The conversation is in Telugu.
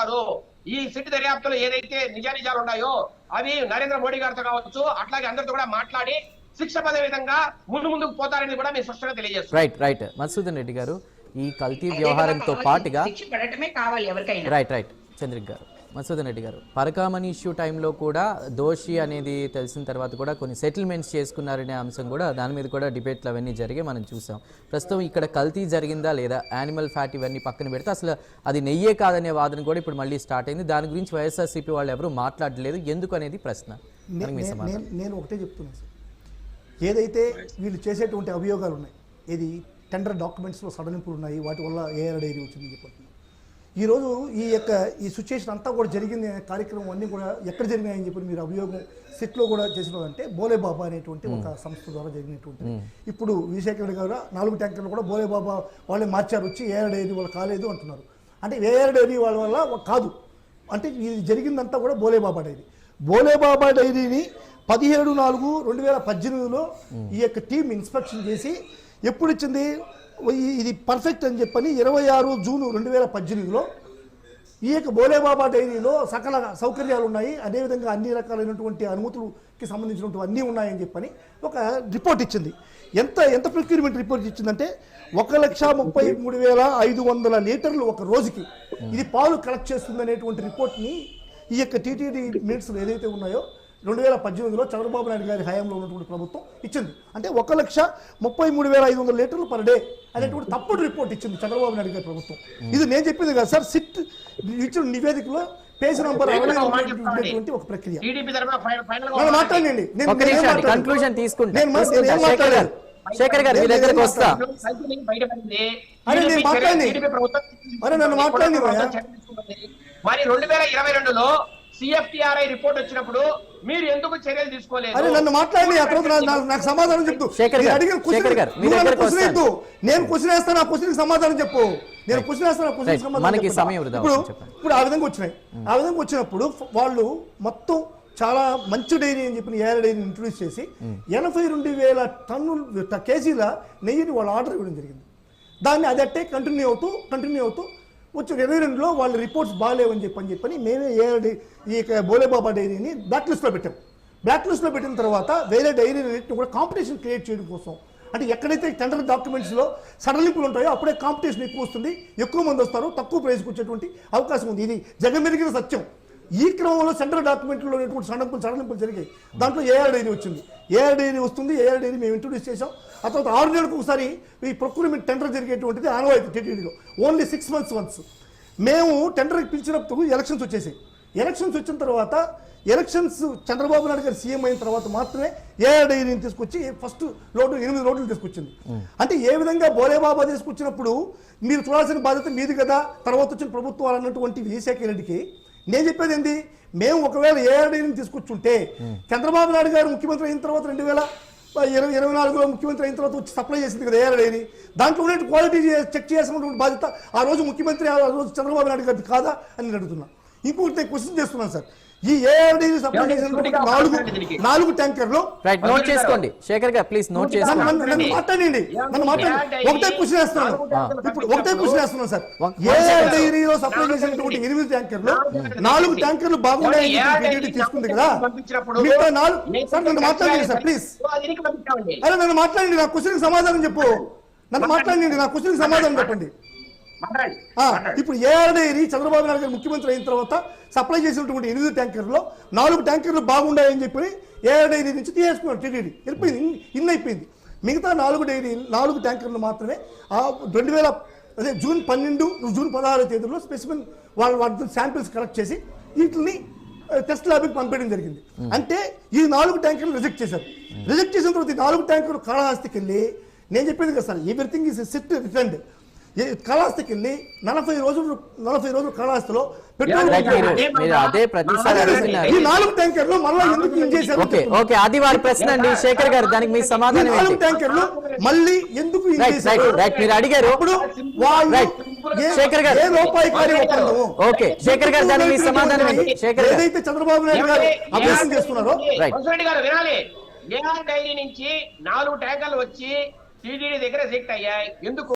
చేస్తారు. ఈ సిట్ దర్యాప్తులో ఏదైతే నిజానిజాలు ఉన్నాయో అవి నరేంద్ర మోడీ గారితో కావచ్చు, అట్లాగే అందరితో కూడా మాట్లాడి శిక్ష పడే విధంగా ముందుకు పోతారని కూడా మేము స్పష్టంగా తెలియజేస్తాం. రైట్ మధుసూదన్ రెడ్డి గారు, ఈ కల్తీ వ్యవహారంతో పాటుగా రైట్ చంద్రిక్ గారు, మధుసూదన్ రెడ్డి గారు, పరకామణి ఇష్యూ టైంలో కూడా దోషి అనేది తెలిసిన తర్వాత కూడా కొన్ని సెటిల్మెంట్స్ చేసుకున్నారనే అంశం కూడా, దాని మీద కూడా డిబేట్లు అవన్నీ జరిగే మనం చూసాం. ప్రస్తుతం ఇక్కడ కల్తీ జరిగిందా లేదా, యానిమల్ ఫ్యాట్ ఇవన్నీ పక్కన పెడితే అసలు అది నెయ్యే కాదనే వాదన కూడా ఇప్పుడు మళ్ళీ స్టార్ట్ అయింది. దాని గురించి వైఎస్ఆర్సీపీ వాళ్ళు ఎవరు మాట్లాడలేదు, ఎందుకు అనేది ప్రశ్న. నేను ఒకటే చెప్తున్నాను సార్, ఏదైతే వీళ్ళు చేసేటువంటి అభియోగాలు ఉన్నాయి, ఇది టెండర్ డాక్యుమెంట్స్లో సడలింపులు ఉన్నాయి, వాటి వల్ల ఏఆర్ డైరీ వచ్చిందని చెప్పంటున్నాను. ఈరోజు ఈ సిచ్యుయేషన్ అంతా కూడా జరిగింది కార్యక్రమం అన్నీ కూడా ఎక్కడ జరిగినాయని చెప్పి మీరు అభియోగం సిట్లో కూడా చేసినదంటే బోలేబాబా అనేటువంటి ఒక సంస్థ ద్వారా జరిగినటువంటి. ఇప్పుడు విజయశేఖర రెడ్డి గారు 4 ట్యాంకర్లు కూడా బోలేబాబా వాళ్ళే మార్చారు, వచ్చి ఏఆర్ డైరీ వాళ్ళు కాలేదు అంటున్నారు. అంటే ఏఆర్ డైరీ వాళ్ళ వల్ల కాదు, అంటే ఇది జరిగిందంతా కూడా బోలేబాబా డైరీ. బోలేబాబా డైరీని 17/4/2018లో ఈ యొక్క టీం ఇన్స్పెక్షన్ చేసి ఎప్పుడు ఇచ్చింది, ఇది పర్ఫెక్ట్ అని చెప్పని 26 జూన్ 2018లో ఈ యొక్క బోలేబాబా డైరీలో సకల సౌకర్యాలు ఉన్నాయి, అదేవిధంగా అన్ని రకాలైనటువంటి అనుమతులకి సంబంధించినటువంటి అన్నీ ఉన్నాయని చెప్పని ఒక రిపోర్ట్ ఇచ్చింది. ఎంత ప్రొక్యూర్మెంట్ రిపోర్ట్ ఇచ్చిందంటే 1,33,500 లీటర్లు ఒక రోజుకి ఇది పాలు కలెక్ట్ చేస్తుంది అనేటువంటి రిపోర్ట్ని ఈ యొక్క టీటీడీ మినిట్స్లో ఏదైతే ఉన్నాయో 2018లో చంద్రబాబు నాయుడు గారి హయాంలో ఉన్నటువంటి ప్రభుత్వం ఇచ్చింది. అంటే 1,33,500 లీటర్లు పర్ డే అనేటువంటి తప్పుడు రిపోర్ట్ ఇచ్చింది చంద్రబాబు నాయుడు గారి ప్రభుత్వం. ఇది నేను చెప్పింది కదా సార్, సిట్ ఇచ్చిన నివేదికలో పేజ్ నంబర్ 60 ఒక ప్రక్రియ. మాట్లాడండి, నన్ను మాట్లాడండి. మరి 2022లో సిఎఫ్టిఆర్ఐ రిపోర్ట్ వచ్చినప్పుడు మీరు ఎందుకు చర్యలు తీసుకోలేదు? అరే నన్ను మాట్లాడి ఆ తర్వాత నాకు సమాధానం చెప్తూ. నేను క్వశ్చన్ వేస్తాను, ఆ క్వశ్చన్ సమాధానం చెప్పు. నేను క్వశ్చన్ వేస్తాను, ఆ క్వశ్చన్ సమాధానం. ఇప్పుడు ఆ విధంగా వచ్చినాయి. ఆ విధంగా వచ్చినప్పుడు వాళ్ళు మొత్తం చాలా మంచి డైరీ అని చెప్పి ఏఆర్ డైరీని ఇంట్రొడ్యూస్ చేసి 82,000 కేజీల నెయ్యిని వాళ్ళు ఆర్డర్ ఇవ్వడం జరిగింది. దాన్ని అది అట్టే కంటిన్యూ అవుతూ వచ్చి 22లో వాళ్ళ రిపోర్ట్స్ బాగాలేవని చెప్పని మేమే ఈ బోలేబాబా డైరీని బ్లాక్ లిస్ట్లో పెట్టాం. బ్లాక్ లిస్ట్లో పెట్టిన తర్వాత వేరే డైరీని కూడా కాంపిటీషన్ క్రియేట్ చేయడం కోసం, అంటే ఎక్కడైతే టెండర్ డాక్యుమెంట్స్లో సడలింపులు ఉంటాయో అప్పుడే కాంపిటీషన్ ఎక్కువ వస్తుంది, ఎక్కువ మంది వస్తారు, తక్కువ ప్రైస్కి వచ్చేటువంటి అవకాశం ఉంది. ఇది జగమెరిగిన సత్యం. ఈ క్రమంలో సెంట్రల్ డాక్యుమెంట్లో సడలింపులు జరిగాయి. దాంట్లో ఏఆర్ డైరీ వచ్చింది. ఏఆర్ డైరీ వస్తుంది, ఏఆర్ డైరీ మేము ఇంట్రొడ్యూస్ చేసాం. ఆ తర్వాత 6 నెలలకు ఒకసారి ఈ ప్రొక్యూర్మెంట్ టెండర్ జరిగేటువంటిది ఆనవాయితీ టీటీడీలో. Only 6 months once. మేము టెండర్కి పిలిచినప్పుడు ఎలక్షన్స్ వచ్చేసాయి. ఎలక్షన్స్ వచ్చిన తర్వాత చంద్రబాబు నాయుడు గారు సీఎం అయిన తర్వాత మాత్రమే ఏఆర్ డైరీని తీసుకొచ్చి ఫస్ట్ లోటు 8 లోట్లు తీసుకొచ్చింది. అంటే ఏ విధంగా బోలేబాబా తీసుకొచ్చినప్పుడు మీరు చూడాల్సిన బాధ్యత మీది కదా, తర్వాత వచ్చిన ప్రభుత్వాలు అన్నటువంటి విజయశేఖర రెడ్డికి నేను చెప్పేది ఏంటి, మేము ఒకవేళ ఏఆర్ డైరీని తీసుకొచ్చుంటే చంద్రబాబు నాయుడు గారు ముఖ్యమంత్రి అయిన తర్వాత 2024లో ముఖ్యమంత్రి అయిన తర్వాత వచ్చి సప్లై చేసింది కదా ఏఆర్ డైరీ, దాంట్లో ఉన్న క్వాలిటీ చెక్ చేయాల్సినటువంటి బాధ్యత ఆ రోజు ముఖ్యమంత్రి, ఆ రోజు చంద్రబాబు నాయుడు గారిది కాదా అని నేను అడుగుతున్నా. ఇంకొకటి నేను క్వశ్చన్ చేస్తున్నాను సార్, ఈ ఏఆర్ డైరీ సప్లై చేసినటువంటి 4 ట్యాంకర్లు నోట్ చేసుకోండి. శేఖర్ గారు ప్లీజ్ నోట్ చేసుకోండి. నన్ను మాట్లాడండి. ఒకటే క్వశ్చన్ వేస్తున్నాను. ఇప్పుడు ఒకటే క్వశ్చన్ వేస్తున్నాను సార్, ఏఆర్ డైరీలో సప్లై చేసినటువంటి 8 ట్యాంకర్లు 4 ట్యాంకర్లు బాగున్నాయని తీసుకుంది కదా, మిగతా 4 సార్ నన్ను మాట్లాడండి సార్ ప్లీజ్. అరే నన్ను మాట్లాడండి, నా క్వశ్చన్కి సమాధానం చెప్పు. నన్ను మాట్లాడండి, నా క్వశ్చన్కి సమాధానం చెప్పండి. ఇప్పుడు ఏఆర్ డైరీ చంద్రబాబు నాయుడు గారు ముఖ్యమంత్రి అయిన తర్వాత సప్లై చేసినటువంటి 8 ట్యాంకర్లో 4 ట్యాంకర్లు బాగుండాయని చెప్పి ఏఆర్ డైరీ నుంచి తీసేసుకున్నారు టీటీడీ. వెళ్ళిపోయింది, అయిపోయింది. మిగతా 4 ట్యాంకర్లు మాత్రమే జూన్ 12, జూన్ 16 తేదీలో స్పెసిఫిక్ వాళ్ళ శాంపిల్స్ కలెక్ట్ చేసి వీటిని టెస్ట్ ల్యాబ్కి పంపించడం జరిగింది. అంటే ఈ 4 ట్యాంకర్లు రిజెక్ట్ చేశారు. రిజెక్ట్ చేసిన తర్వాత ఈ 4 ట్యాంకర్లు కాళహస్తికి వెళ్ళి, నేను చెప్పింది కదా sir, everything is sit returned. కాళహస్తికి వెళ్ళి 40 రోజులు కాళహస్తిలో ఈ 4 ట్యాంకర్లు మళ్ళీ ఎందుకు చేశారు? అది వారి ప్రశ్న అండి శేఖర్ గారు, దానికి మీ సమాధానం. 4 ట్యాంకర్లు మళ్ళీ ఎందుకు మీరు అడిగారు. శేఖర్ గారు రూపాయికారి ఓకే శేఖర్ గారు, దానికి మీ సమాధానం ఏదైతే చంద్రబాబు నాయుడు గారు అభ్యాసం చేస్తున్నారో వినాలి. ఏఆర్ డైరీ నుంచి 4 ట్యాంకర్లు వచ్చి టీటీడీ దగ్గర రిజెక్ట్ అయ్యాయి ఎందుకు?